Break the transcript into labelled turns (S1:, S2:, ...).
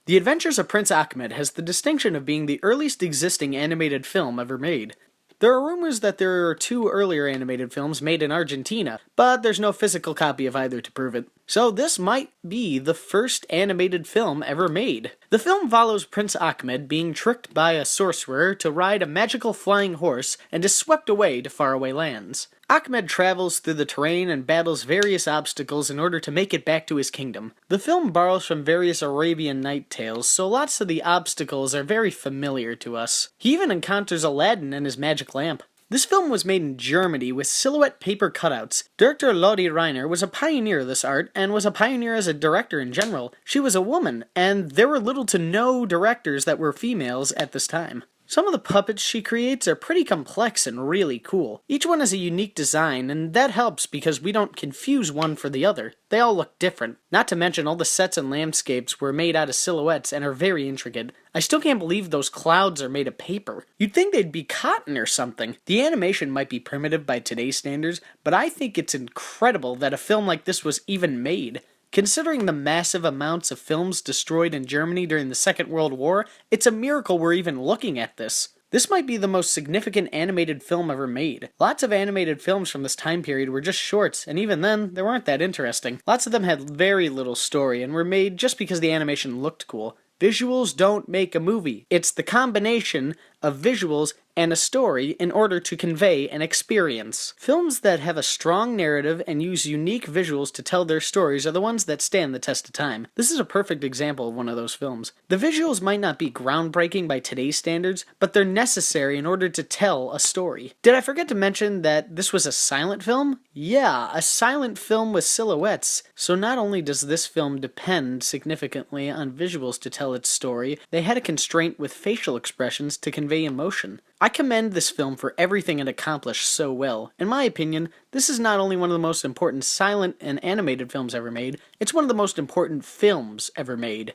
S1: The Adventures of Prince Achmed has the distinction of being the earliest existing animated film ever made. There are rumors that there are two earlier animated films made in Argentina, but there's no physical copy of either to prove it. So this might be the first animated film ever made. The film follows Prince Achmed being tricked by a sorcerer to ride a magical flying horse and is swept away to faraway lands. Achmed travels through the terrain and battles various obstacles in order to make it back to his kingdom. The film borrows from various Arabian Night tales, so lots of the obstacles are very familiar to us. He even encounters Aladdin and his magic lamp. This film was made in Germany with silhouette paper cutouts. Director Lotte Reiniger was a pioneer of this art, and was a pioneer as a director in general. She was a woman, and there were little to no directors that were females at this time. Some of the puppets she creates are pretty complex and really cool. Each one has a unique design, and that helps because we don't confuse one for the other. They all look different. Not to mention all the sets and landscapes were made out of silhouettes and are very intricate. I still can't believe those clouds are made of paper. You'd think they'd be cotton or something. The animation might be primitive by today's standards, but I think it's incredible that a film like this was even made. Considering the massive amounts of films destroyed in Germany during the Second World War, it's a miracle we're even looking at this. This might be the most significant animated film ever made. Lots of animated films from this time period were just shorts, and even then, they weren't that interesting. Lots of them had very little story and were made just because the animation looked cool. Visuals don't make a movie. It's the combination of visuals and a story in order to convey an experience. Films that have a strong narrative and use unique visuals to tell their stories are the ones that stand the test of time. This is a perfect example of one of those films. The visuals might not be groundbreaking by today's standards, but they're necessary in order to tell a story. Did I forget to mention that this was a silent film? Yeah, a silent film with silhouettes. So not only does this film depend significantly on visuals to tell its story, they had a constraint with facial expressions to convey emotion. I commend this film for everything it accomplished so well. In my opinion, this is not only one of the most important silent and animated films ever made, it's one of the most important films ever made.